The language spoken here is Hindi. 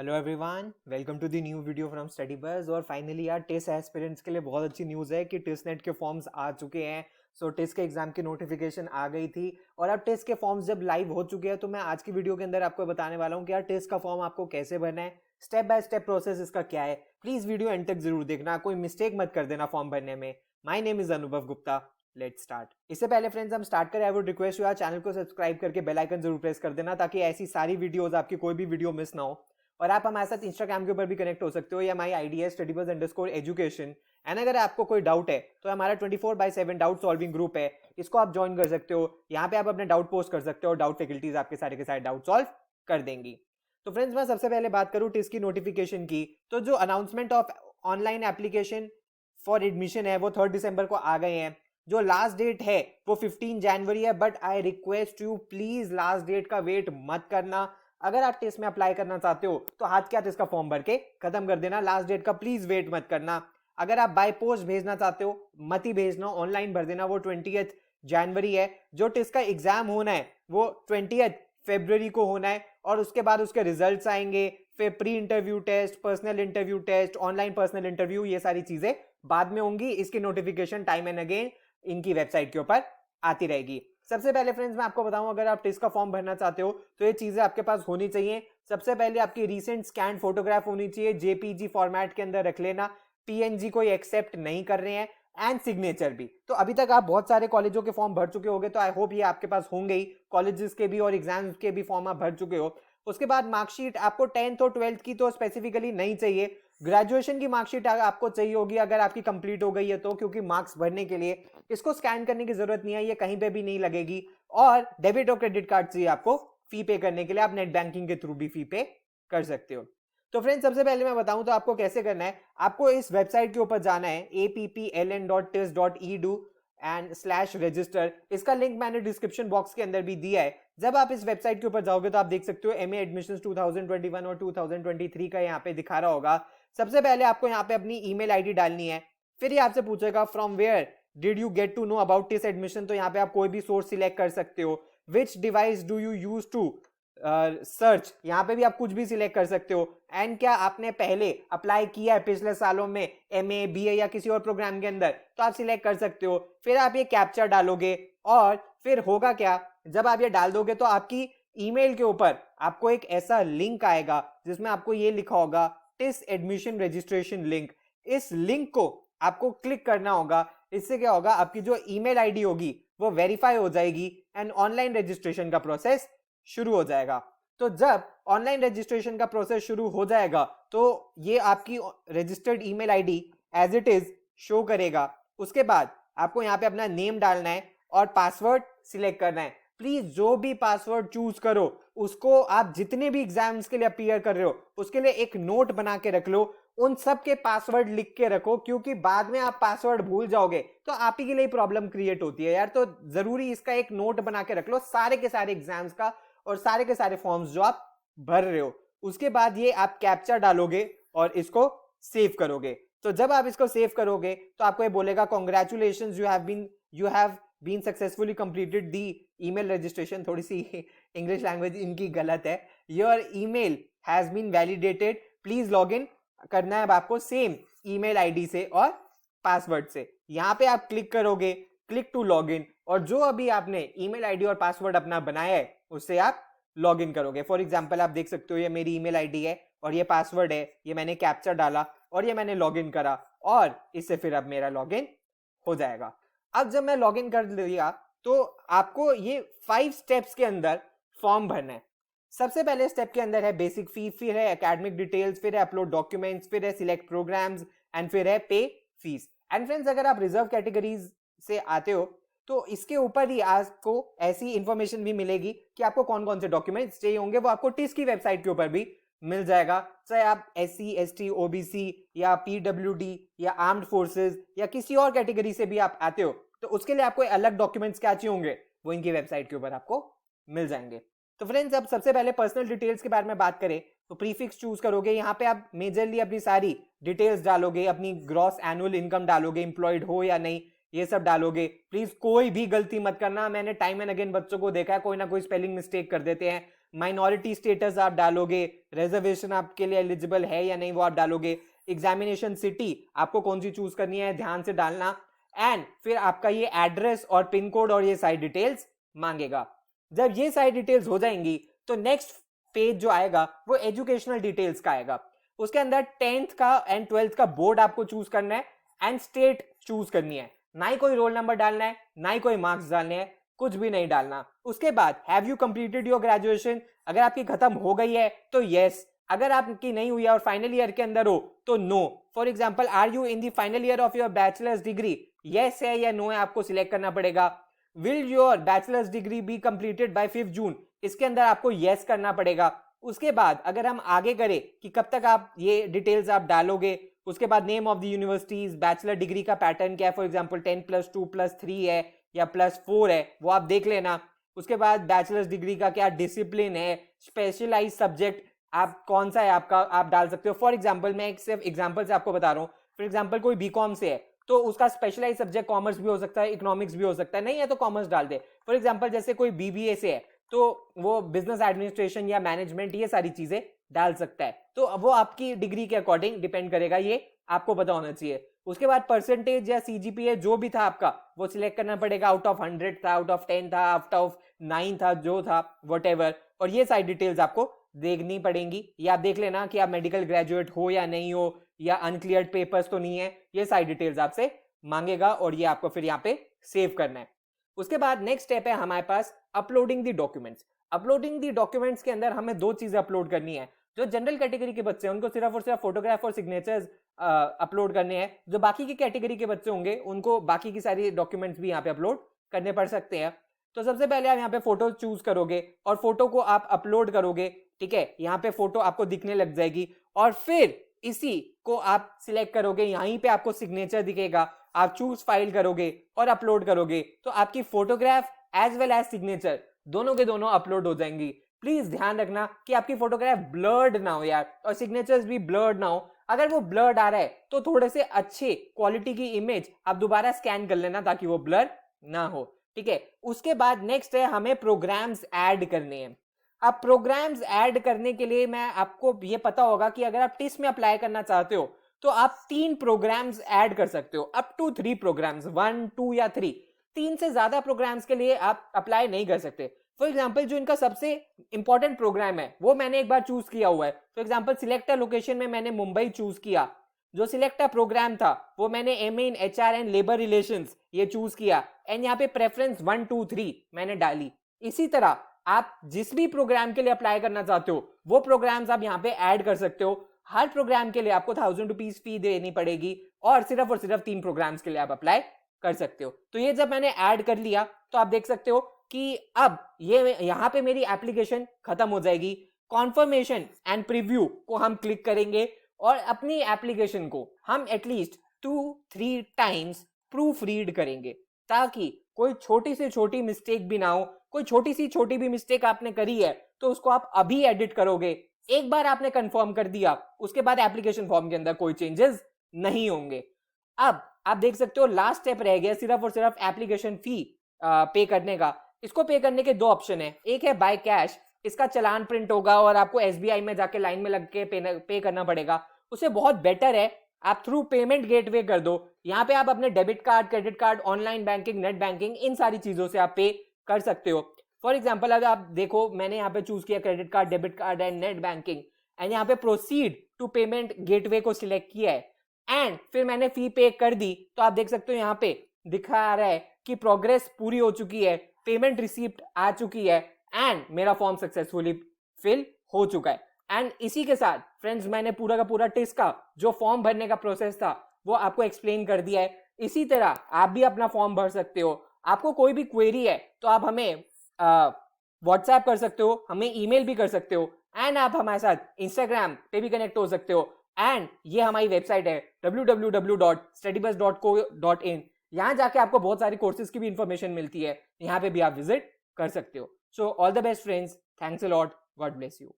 Hello everyone, welcome to the new video from Study Buzz. और फाइनली यार टेस्ट एस्पिरेंट्स के लिए बहुत अच्छी न्यूज़ है कि टेस्ट नेट के फॉर्म्स आ चुके हैं। सो टेस्ट के एग्जाम की नोटिफिकेशन आ गई थी और अब टेस्ट के फॉर्म्स जब लाइव हो चुके हैं तो मैं आज की वीडियो के अंदर आपको बताने वाला हूँ कि यार टेस्ट का फॉर्म आपको कैसे भरना है, स्टेप बाय स्टेप प्रोसेस इसका क्या है। प्लीज वीडियो एंड तक जरूर देखना, कोई मिस्टेक मत कर देना फॉर्म भरने में। माई नेम इज अनुभव गुप्ता। Let's start. इससे पहले फ्रेंड्स हम स्टार्ट करें, आई वुड रिक्वेस्ट यू यार चैनल को सब्सक्राइब करके बेल आइकन जरूर प्रेस कर देना ताकि ऐसी सारी वीडियोस आपकी कोई भी वीडियो मिस ना हो। और आप हमारे साथ इंस्टाग्राम के ऊपर भी कनेक्ट हो सकते हो, या हमारी आईडी है studybuzz_education। एंड अगर आपको कोई डाउट है तो हमारा 24/7 डाउट सॉल्विंग ग्रुप है, इसको आप ज्वाइन कर सकते हो। यहाँ पे आप अपने डाउट पोस्ट कर सकते हो और डाउट फैकल्टीज आपके सारे के सारे डाउट सॉल्व कर देंगी। तो फ्रेंड्स मैं सबसे पहले बात करूँ टेस्ट की नोटिफिकेशन की, तो जो announcement of online application for admission है वो 3 दिसंबर को आ गए हैं। जो लास्ट डेट है वो 15 जनवरी है, but I request you please last date का वेट मत करना। अगर आप टेस्ट में अप्लाई करना चाहते हो तो हाथ क्या इसका फॉर्म भर के खत्म कर देना, लास्ट डेट का प्लीज वेट मत करना। अगर आप बाय पोस्ट भेजना चाहते हो मत ही भेजना, ऑनलाइन भर देना, वो 20 जनवरी है। जो टेस्ट का एग्जाम होना है वो 20 फरवरी को होना है और उसके बाद उसके रिजल्ट्स आएंगे, फिर pre interview test, personal interview test, online personal interview, ये सारी चीजें बाद में होंगी। इसकी नोटिफिकेशन टाइम एंड अगेन इनकी वेबसाइट के ऊपर आती रहेगी। सबसे पहले फ्रेंड्स मैं आपको बताऊं, अगर आप टेस्ट का फॉर्म भरना चाहते हो तो ये चीजें आपके पास होनी चाहिए। सबसे पहले आपकी रीसेंट स्कैन फोटोग्राफ होनी चाहिए, जेपीजी फॉर्मेट के अंदर रख लेना, पीएनजी को एक्सेप्ट नहीं कर रहे हैं, एंड सिग्नेचर भी। तो अभी तक आप बहुत सारे कॉलेजों के फॉर्म भर चुके होंगे, तो आई होप ये आपके पास होंगे ही, कॉलेजेस के भी और एग्जाम्स के भी फॉर्म आप भर चुके हो। उसके बाद मार्कशीट आपको 10th और 12th की तो स्पेसिफिकली नहीं चाहिए, ग्रेजुएशन की मार्कशीट आपको चाहिए होगी अगर आपकी कंप्लीट हो गई है तो, क्योंकि मार्क्स भरने के लिए इसको स्कैन करने की जरूरत नहीं है, ये कहीं पे भी नहीं लगेगी। और डेबिट और क्रेडिट कार्ड चाहिए आपको फी पे करने के लिए, आप नेट बैंकिंग के थ्रू भी फी पे कर सकते हो। तो फ्रेंड्स सबसे पहले मैं बताऊं तो आपको कैसे करना है। आपको इस वेबसाइट के ऊपर जाना है appln.tis.edu एंड /register। इसका लिंक मैंने डिस्क्रिप्शन बॉक्स के अंदर भी दिया है। जब आप इस वेबसाइट के ऊपर जाओगे तो आप देख सकते हो एमए एडमिशंस 2021 और 2023 का यहाँ पे दिखा रहा होगा। सबसे पहले आपको यहाँ पे अपनी ईमेल आईडी डालनी है, फिर ये आपसे पूछेगा from where did you get to know about this admission. तो यहाँ पे आप कोई भी सोर्स सिलेक्ट कर सकते हो। Which device do you use to search, यहाँ पे भी आप कुछ भी सिलेक्ट कर सकते हो। एंड क्या आपने पहले अप्लाई किया है पिछले सालों में एमए बीए या किसी और प्रोग्राम के अंदर, तो आप सिलेक्ट कर सकते हो। फिर आप ये कैप्चा डालोगे और फिर होगा क्या, जब आप ये डाल दोगे तो आपकी ईमेल के ऊपर आपको एक ऐसा लिंक आएगा जिसमें आपको ये लिखा होगा टिस एडमिशन रजिस्ट्रेशन लिंक। इस लिंक को आपको क्लिक करना होगा। इससे क्या होगा, आपकी जो ईमेल आईडी होगी वो वेरीफाई हो जाएगी एंड ऑनलाइन रजिस्ट्रेशन का प्रोसेस शुरू हो जाएगा। तो जब ऑनलाइन रजिस्ट्रेशन का प्रोसेस शुरू हो जाएगा तो ये आपकी registered email ID as it is show करेगा। उसके बाद आपको यहाँ पे अपना नेम डालना है और पासवर्ड सिलेक्ट करना है। प्लीज जो भी पासवर्ड चूज करो उसको आप जितने भी एग्जाम्स के लिए अपीयर कर रहे हो उसके लिए एक नोट बना के रख लो, उन सब के पासवर्ड लिख के रखो, क्योंकि बाद में आप पासवर्ड भूल जाओगे तो आप ही के लिए प्रॉब्लम क्रिएट होती है यार। तो जरूरी इसका एक नोट बना के रख लो सारे के सारे एग्जाम्स का और सारे के सारे फॉर्म्स जो आप भर रहे हो। उसके बाद ये आप कैप्चा डालोगे और इसको सेव करोगे। तो जब आप इसको सेव करोगे तो आपको ये बोलेगा congratulations you have been successfully completed the email registration. थोड़ी सी इंग्लिश लैंग्वेज इनकी गलत है। Your email has been validated, please log in करना है अब आपको सेम ईमेल आईडी से और पासवर्ड से। यहाँ पे आप क्लिक करोगे, क्लिक टू लॉग इन, और जो अभी आपने ईमेल आईडी और पासवर्ड अपना बनाया है उससे आप लॉग इन करोगे। फॉर एग्जांपल आप देख सकते हो ये मेरी ईमेल आईडी है और ये पासवर्ड है, ये मैंने कैप्चा डाला और ये मैंने लॉग इन करा और इससे फिर अब मेरा लॉग इन हो जाएगा। अब जब मैं लॉग इन कर लिया तो आपको ये 5 स्टेप्स के अंदर फॉर्म भरना है। सबसे पहले स्टेप के अंदर है बेसिक फी, फिर है एकेडमिक डिटेल्स, फिर है अपलोड डॉक्यूमेंट्स, फिर है सिलेक्ट प्रोग्राम्स एंड फिर है पे फीस। एंड फ्रेंड्स अगर आप रिजर्व कैटेगरीज से आते हो तो इसके ऊपर ही आपको ऐसी इंफॉर्मेशन भी मिलेगी कि आपको कौन कौन से डॉक्यूमेंट्स चाहिए होंगे, वो आपको टिस की वेबसाइट के ऊपर भी मिल जाएगा। चाहे आप SC ST OBC या PWD या आर्म्ड फोर्सेस या किसी और कैटेगरी से भी आप आते हो तो उसके लिए आपको अलग डॉक्यूमेंट्स क्या चाहिए होंगे वो इनकी वेबसाइट के ऊपर आपको मिल जाएंगे। तो फ्रेंड्स अब सबसे पहले पर्सनल डिटेल्स के बारे में बात करें तो प्रीफिक्स चूज करोगे। यहाँ पे आप मेजरली अपनी सारी डिटेल्स डालोगे, अपनी ग्रॉस एनुअल इनकम डालोगे, एम्प्लॉयड हो या नहीं ये सब डालोगे। प्लीज कोई भी गलती मत करना, मैंने टाइम एंड अगेन बच्चों को देखा है कोई ना कोई स्पेलिंग मिस्टेक कर देते हैं। माइनॉरिटी स्टेटस आप डालोगे, रिजर्वेशन आपके लिए एलिजिबल है या नहीं वो आप डालोगे, एग्जामिनेशन सिटी आपको कौन सी चूज करनी है ध्यान से डालना, एंड फिर आपका ये एड्रेस और पिन कोड और ये सारी डिटेल्स मांगेगा। जब ये सारी डिटेल्स हो जाएंगी तो नेक्स्ट पेज जो आएगा वो एजुकेशनल डिटेल्स का आएगा। उसके अंदर 10th का एंड 12th का बोर्ड आपको चूज करना है एंड स्टेट चूज करनी है, ना ही कोई रोल नंबर डालना है, ना ही कोई मार्क्स डालने हैं, कुछ भी नहीं डालना। उसके बाद have you completed your graduation, अगर आपकी खत्म हो गई है तो यस, अगर आपकी नहीं हुई है और फाइनल ईयर के अंदर हो तो no. For example are you in the final year of your bachelors degree, yes है या नो है आपको सिलेक्ट करना पड़ेगा। Will your bachelors degree be completed by 5 June, इसके अंदर आपको यस करना पड़ेगा। उसके बाद अगर हम आगे करें कि कब तक आप ये डिटेल्स आप डालोगे, उसके बाद name of the universities, bachelor degree का पैटर्न क्या है, फॉर एग्जांपल 10+2+3 है या +4 है वो आप देख लेना। उसके बाद बैचलर्स डिग्री का क्या डिसिप्लिन है, स्पेशलाइज सब्जेक्ट आप कौन सा है आपका, आप डाल सकते हो। फॉर एग्जांपल मैं एक सिर्फ एग्जांपल से आपको बता रहा हूँ, फॉर एग्जांपल कोई बीकॉम से है तो उसका स्पेशलाइज सब्जेक्ट कॉमर्स भी हो सकता है, इकोनॉमिक्स भी हो सकता है, नहीं है तो कॉमर्स डाल दे। फॉर एग्जांपल जैसे कोई बीबीए से है तो वो बिजनेस एडमिनिस्ट्रेशन या मैनेजमेंट ये सारी चीजें डाल सकता है, तो वो आपकी डिग्री के अकॉर्डिंग डिपेंड करेगा, ये आपको पता होना चाहिए। उसके बाद परसेंटेज या सीजीपीए जो भी था आपका वो सिलेक्ट करना पड़ेगा, आउट ऑफ 100 था, आउट ऑफ 10 था, आउट ऑफ 9 था, जो था व्हाटएवर, और ये सारी डिटेल्स आपको देखनी पड़ेंगी। या आप देख लेना कि आप मेडिकल ग्रेजुएट हो या नहीं हो, या अनक्लियर्ड पेपर्स तो नहीं है, ये सारी डिटेल्स आपसे मांगेगा और ये आपको फिर यहाँ पे सेव करना है। उसके बाद नेक्स्ट स्टेप है हमारे पास uploading the documents. Uploading the documents के अंदर हमें 2 चीजें अपलोड करनी है। जो जनरल कैटेगरी के बच्चे हैं उनको सिर्फ और सिर्फ फोटोग्राफ और सिग्नेचर्स अपलोड करने हैं, जो बाकी की कैटेगरी के बच्चे होंगे उनको बाकी की सारी डॉक्यूमेंट्स भी यहाँ पे अपलोड करने पड़ सकते हैं। तो सबसे पहले आप यहाँ पे फोटो चूज करोगे और फोटो को आप अपलोड करोगे, ठीक है, यहाँ पे फोटो आपको दिखने लग जाएगी और फिर इसी को आप सिलेक्ट करोगे, यहीं पे आपको सिग्नेचर दिखेगा, आप चूज फाइल करोगे और अपलोड करोगे तो आपकी photograph as well as signature दोनों के दोनों अपलोड हो जाएंगी। प्लीज ध्यान रखना कि आपकी फोटोग्राफ ब्लर्ड ना हो यार, और सिग्नेचर्स भी ब्लर्ड ना हो। अगर वो ब्लर्ड आ रहा है तो थोड़े से अच्छे क्वालिटी की इमेज आप दोबारा स्कैन कर लेना ताकि वो ब्लर ना हो, ठीक है। उसके बाद नेक्स्ट है हमें प्रोग्राम्स ऐड करने हैं। अब प्रोग्राम्स ऐड करने के लिए मैं आपको ये पता होगा कि अगर आप टिस में अप्लाई करना चाहते हो तो आप 3 प्रोग्राम्स ऐड कर सकते हो, अप टू 3 प्रोग्राम्स, 1, 2 या 3। 3 से ज्यादा प्रोग्राम्स के लिए आप अप्लाई नहीं कर सकते। फॉर एग्जाम्पल जो इनका सबसे इंपॉर्टेंट प्रोग्राम है वो मैंने एक बार चूज किया हुआ है। For example select a location में मैंने मुंबई चूज किया। जो सिलेक्ट अ प्रोग्राम था वो मैंने MA in HR and labour relations ये चूज किया एंड यहाँ पे प्रेफरेंस 1, 2, 3 मैंने डाली। इसी तरह आप जिस भी प्रोग्राम के लिए अप्लाई करना चाहते हो वो प्रोग्राम्स आप यहाँ पे ऐड कर सकते हो। हर प्रोग्राम के लिए आपको 1000 रुपीज फी देनी पड़ेगी और सिर्फ 3 प्रोग्राम्स के लिए आप अप्लाई कर सकते हो। तो ये जब मैंने ऐड कर लिया तो आप देख सकते हो कि अब ये यहाँ पे मेरी एप्लीकेशन खत्म हो जाएगी। कॉन्फर्मेशन एंड प्रीव्यू को हम क्लिक करेंगे और अपनी एप्लीकेशन को हम एटलीस्ट 2-3 टाइम्स प्रूफ रीड करेंगे ताकि कोई छोटी से छोटी मिस्टेक भी ना हो। कोई छोटी सी छोटी भी मिस्टेक आपने करी है तो उसको आप अभी एडिट करोगे। एक बार आपने कंफर्म कर दिया उसके बाद एप्लीकेशन फॉर्म के अंदर कोई चेंजेस नहीं होंगे। अब आप देख सकते हो लास्ट स्टेप रह गया सिर्फ और सिर्फ एप्लीकेशन फी पे करने का। इसको पे करने के 2 ऑप्शन है, एक है बाय कैश, इसका चालान प्रिंट होगा और आपको एसबीआई में जाके लाइन में लग के पे करना पड़ेगा। उससे बहुत बेटर है आप थ्रू पेमेंट गेटवे कर दो। यहाँ पे आप अपने debit card, credit card, online banking, net banking, इन सारी चीजों से आप पे कर सकते हो। फॉर एग्जाम्पल अगर आप देखो मैंने यहाँ पे चूज किया credit card, debit card and net banking and यहाँ पे प्रोसीड टू पेमेंट गेटवे को सिलेक्ट किया है एंड फिर मैंने फी पे कर दी। तो आप देख सकते हो यहाँ पे दिखा रहा है कि प्रोग्रेस पूरी हो चुकी है, पेमेंट रिसीप्ट आ चुकी है एंड मेरा फॉर्म सक्सेसफुली फिल हो चुका है। एंड इसी के साथ फ्रेंड्स मैंने पूरा का पूरा टिस का जो फॉर्म भरने का प्रोसेस था वो आपको एक्सप्लेन कर दिया है। इसी तरह आप भी अपना फॉर्म भर सकते हो। आपको कोई भी क्वेरी है तो आप हमें व्हाट्सएप कर सकते हो, हमें ईमेल भी कर सकते हो एंड आप हमारे साथ इंस्टाग्राम पे भी कनेक्ट हो सकते हो। एंड ये हमारी वेबसाइट है www.studybus.co.in। यहाँ जाके आपको बहुत सारी कोर्सेज की भी इंफॉर्मेशन मिलती है, यहाँ पे भी आप विजिट कर सकते हो। So all the best friends, thanks a lot, God bless you.